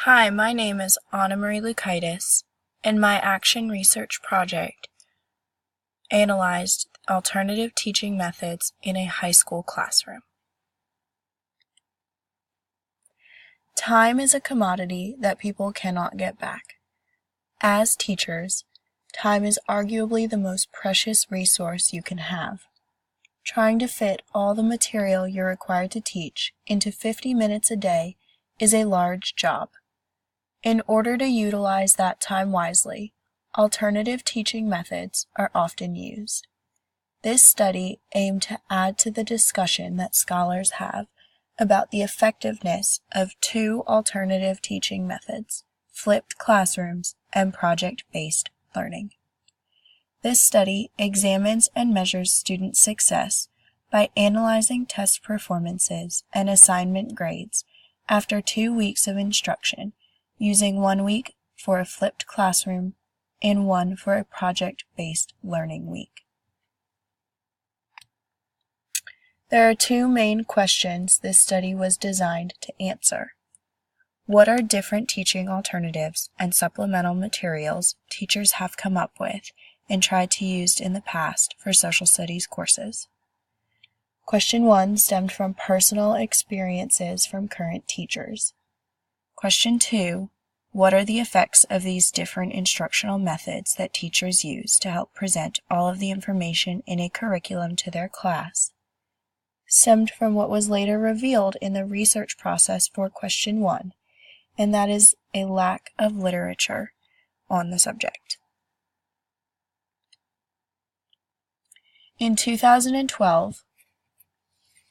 Hi, my name is Anna-Marie Lukaitis, and my action research project analyzed alternative teaching methods in a high school classroom. Time is a commodity that people cannot get back. As teachers, time is arguably the most precious resource you can have. Trying to fit all the material you're required to teach into 50 minutes a day is a large job. In order to utilize that time wisely, alternative teaching methods are often used. This study aimed to add to the discussion that scholars have about the effectiveness of two alternative teaching methods, flipped classrooms and project-based learning. This study examines and measures student success by analyzing test performances and assignment grades after 2 weeks of instruction, using 1 week for a flipped classroom and 1 for a project-based learning week. There are 2 main questions this study was designed to answer. What are different teaching alternatives and supplemental materials teachers have come up with and tried to use in the past for social studies courses? Question 1 stemmed from personal experiences from current teachers. Question 2, what are the effects of these different instructional methods that teachers use to help present all of the information in a curriculum to their class? Stemmed from what was later revealed in the research process for question 1, and that is a lack of literature on the subject. In 2012,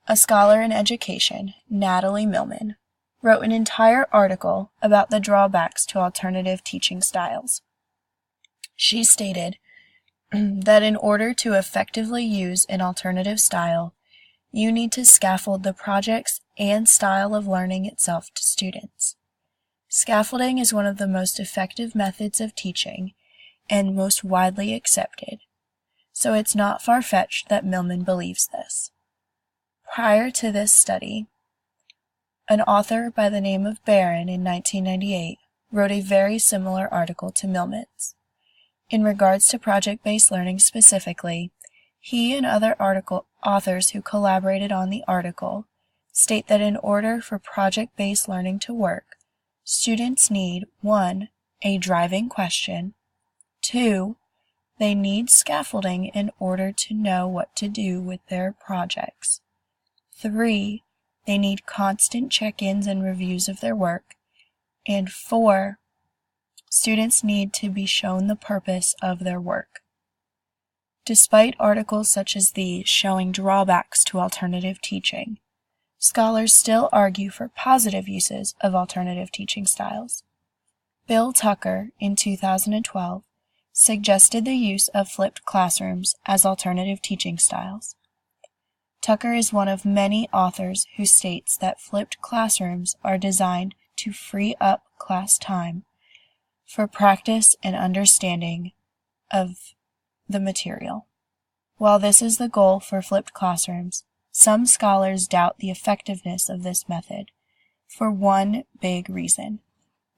a scholar in education, Natalie Millman, wrote an entire article about the drawbacks to alternative teaching styles. She stated that in order to effectively use an alternative style, you need to scaffold the projects and style of learning itself to students. Scaffolding is one of the most effective methods of teaching and most widely accepted, so it's not far-fetched that Millman believes this. Prior to this study, an author by the name of Barron in 1998 wrote a very similar article to Millman's. In regards to project-based learning specifically, he and other authors who collaborated on the article state that in order for project-based learning to work, students need 1. A driving question, 2. They need scaffolding in order to know what to do with their projects, 3. They need constant check-ins and reviews of their work, and 4. Students need to be shown the purpose of their work. Despite articles such as these showing drawbacks to alternative teaching, scholars still argue for positive uses of alternative teaching styles. Bill Tucker, in 2012, suggested the use of flipped classrooms as alternative teaching styles. Tucker is one of many authors who states that flipped classrooms are designed to free up class time for practice and understanding of the material. While this is the goal for flipped classrooms, some scholars doubt the effectiveness of this method for one big reason.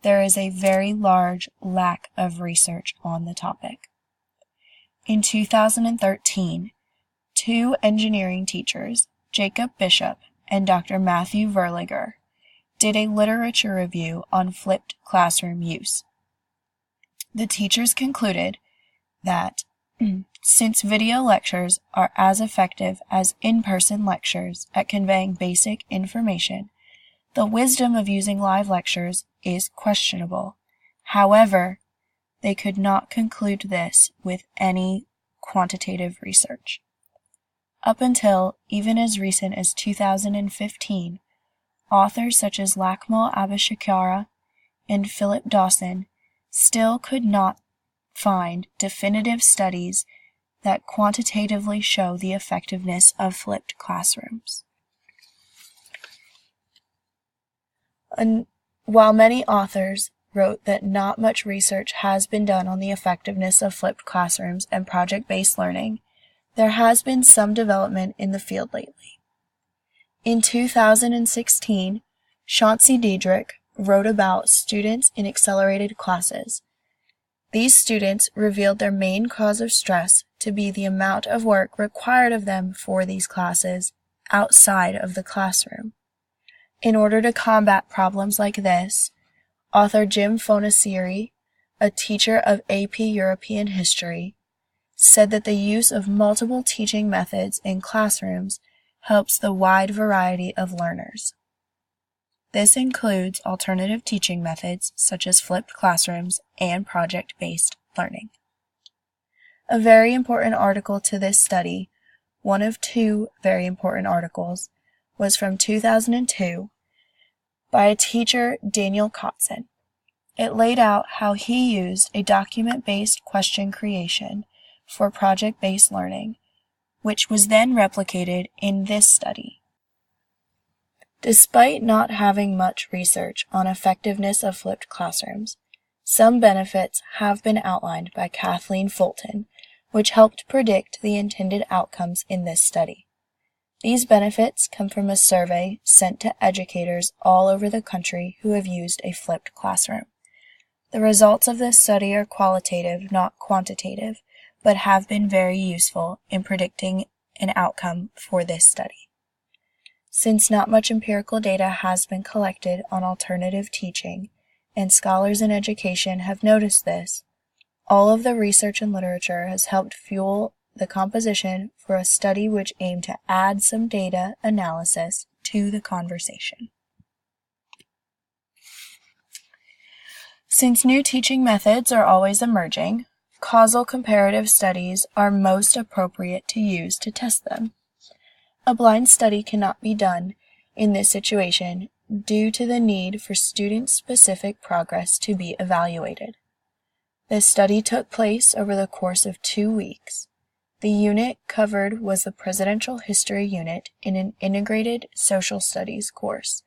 There is a very large lack of research on the topic. In 2013, 2 engineering teachers, Jacob Bishop and Dr. Matthew Verliger, did a literature review on flipped classroom use. The teachers concluded that since video lectures are as effective as in-person lectures at conveying basic information, the wisdom of using live lectures is questionable. However, they could not conclude this with any quantitative research. Up until even as recent as 2015, authors such as Lakmal Abishekara and Philip Dawson still could not find definitive studies that quantitatively show the effectiveness of flipped classrooms. And while many authors wrote that not much research has been done on the effectiveness of flipped classrooms and project-based learning, there has been some development in the field lately. In 2016, Chauncey Diedrich wrote about students in accelerated classes. These students revealed their main cause of stress to be the amount of work required of them for these classes outside of the classroom. In order to combat problems like this, author Jim Fonasiri, a teacher of AP European History, said that the use of multiple teaching methods in classrooms helps the wide variety of learners. This includes alternative teaching methods such as flipped classrooms and project-based learning. A very important article to this study, one of two very important articles, was from 2002 by a teacher, Daniel Kotzen. It laid out how he used a document-based question creation for project-based learning, which was then replicated in this study. Despite not having much research on effectiveness of flipped classrooms, some benefits have been outlined by Kathleen Fulton, which helped predict the intended outcomes in this study. These benefits come from a survey sent to educators all over the country who have used a flipped classroom. The results of this study are qualitative, not quantitative, but have been very useful in predicting an outcome for this study. Since not much empirical data has been collected on alternative teaching, and scholars in education have noticed this, all of the research and literature has helped fuel the composition for a study which aimed to add some data analysis to the conversation. Since new teaching methods are always emerging, causal comparative studies are most appropriate to use to test them. A blind study cannot be done in this situation due to the need for student-specific progress to be evaluated. This study took place over the course of 2 weeks. The unit covered was the Presidential History unit in an integrated social studies course.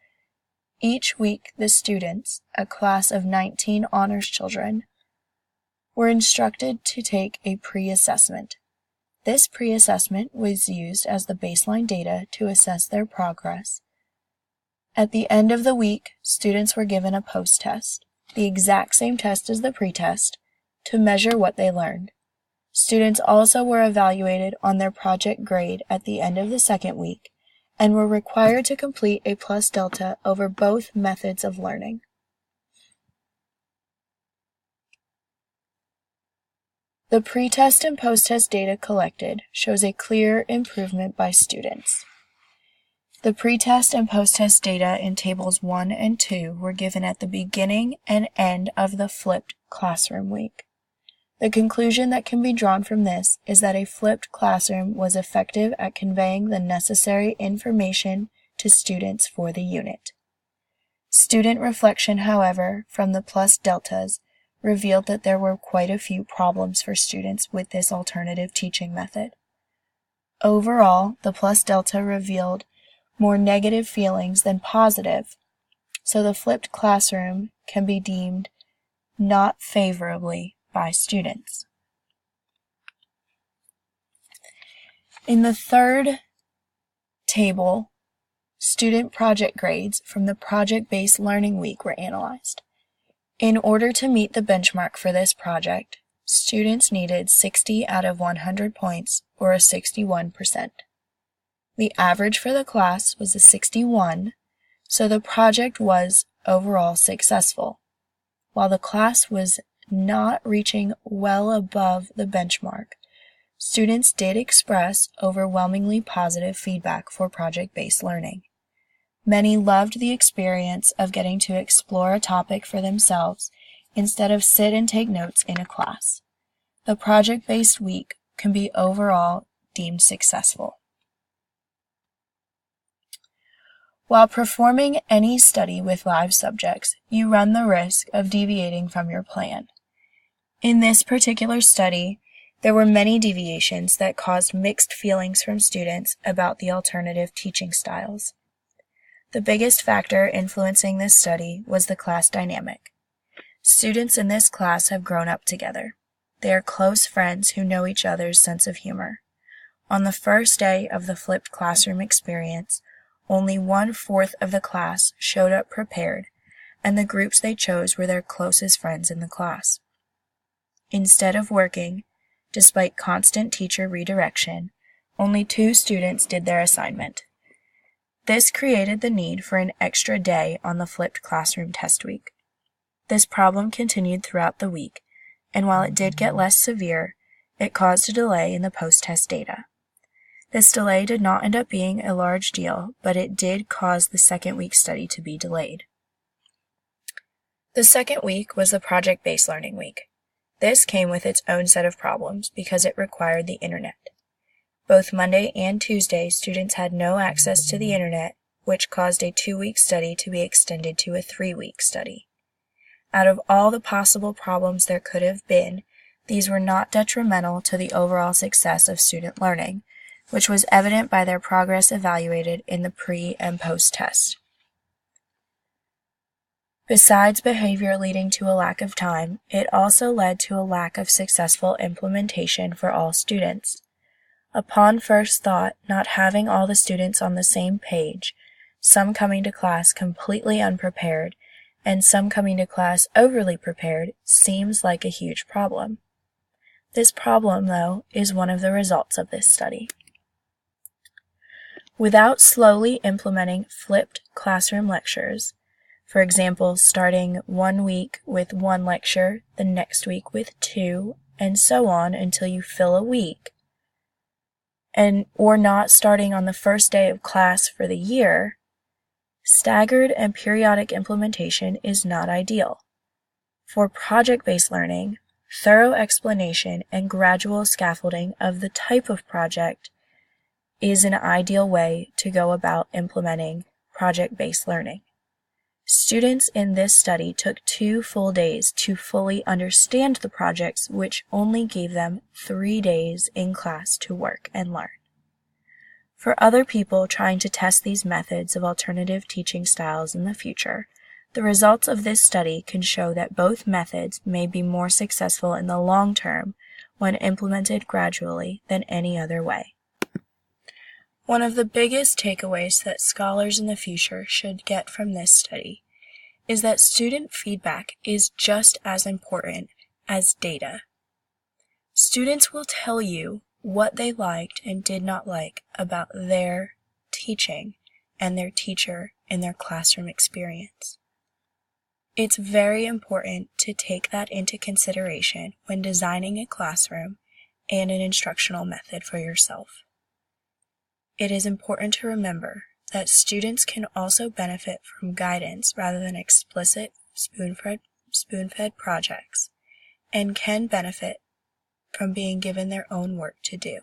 Each week, the students, a class of 19 honors children, were instructed to take a pre-assessment. This pre-assessment was used as the baseline data to assess their progress. At the end of the week, students were given a post-test, the exact same test as the pre-test, to measure what they learned. Students also were evaluated on their project grade at the end of the second week and were required to complete a plus delta over both methods of learning. The pre-test and post-test data collected shows a clear improvement by students. The pre-test and post-test data in tables 1 and 2 were given at the beginning and end of the flipped classroom week. The conclusion that can be drawn from this is that a flipped classroom was effective at conveying the necessary information to students for the unit. Student reflection, however, from the plus deltas revealed that there were quite a few problems for students with this alternative teaching method. Overall, the plus delta revealed more negative feelings than positive, so the flipped classroom can be deemed not favorably by students. In the third table, student project grades from the project-based learning week were analyzed. In order to meet the benchmark for this project, students needed 60 out of 100 points, or a 61%. The average for the class was a 61, so the project was overall successful. While the class was not reaching well above the benchmark, students did express overwhelmingly positive feedback for project-based learning. Many loved the experience of getting to explore a topic for themselves instead of sit and take notes in a class. The project-based week can be overall deemed successful. While performing any study with live subjects, you run the risk of deviating from your plan. In this particular study, there were many deviations that caused mixed feelings from students about the alternative teaching styles. The biggest factor influencing this study was the class dynamic. Students in this class have grown up together. They are close friends who know each other's sense of humor. On the first day of the flipped classroom experience, only 1/4 of the class showed up prepared, and the groups they chose were their closest friends in the class. Instead of working, despite constant teacher redirection, only 2 students did their assignment. This created the need for an extra day on the flipped classroom test week. This problem continued throughout the week, and while it did get less severe, it caused a delay in the post-test data. This delay did not end up being a large deal, but it did cause the second week study to be delayed. The second week was the project-based learning week. This came with its own set of problems because it required the internet. Both Monday and Tuesday, students had no access to the internet, which caused a 2-week study to be extended to a 3-week study. Out of all the possible problems there could have been, these were not detrimental to the overall success of student learning, which was evident by their progress evaluated in the pre- and post-test. Besides behavior leading to a lack of time, it also led to a lack of successful implementation for all students. Upon first thought, not having all the students on the same page, some coming to class completely unprepared, and some coming to class overly prepared, seems like a huge problem. This problem, though, is one of the results of this study. Without slowly implementing flipped classroom lectures, for example, starting one week with 1 lecture, the next week with 2, and so on until you fill a week, or not starting on the first day of class for the year, staggered and periodic implementation is not ideal. For project-based learning, thorough explanation and gradual scaffolding of the type of project is an ideal way to go about implementing project-based learning. Students in this study took 2 full days to fully understand the projects, which only gave them 3 days in class to work and learn. For other people trying to test these methods of alternative teaching styles in the future, the results of this study can show that both methods may be more successful in the long term when implemented gradually than any other way. One of the biggest takeaways that scholars in the future should get from this study is that student feedback is just as important as data. Students will tell you what they liked and did not like about their teaching and their teacher in their classroom experience. It's very important to take that into consideration when designing a classroom and an instructional method for yourself. It is important to remember that students can also benefit from guidance rather than explicit spoon-fed projects, and can benefit from being given their own work to do.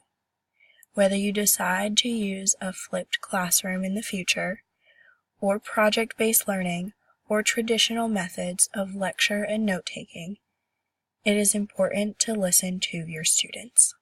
Whether you decide to use a flipped classroom in the future, or project-based learning, or traditional methods of lecture and note-taking, it is important to listen to your students.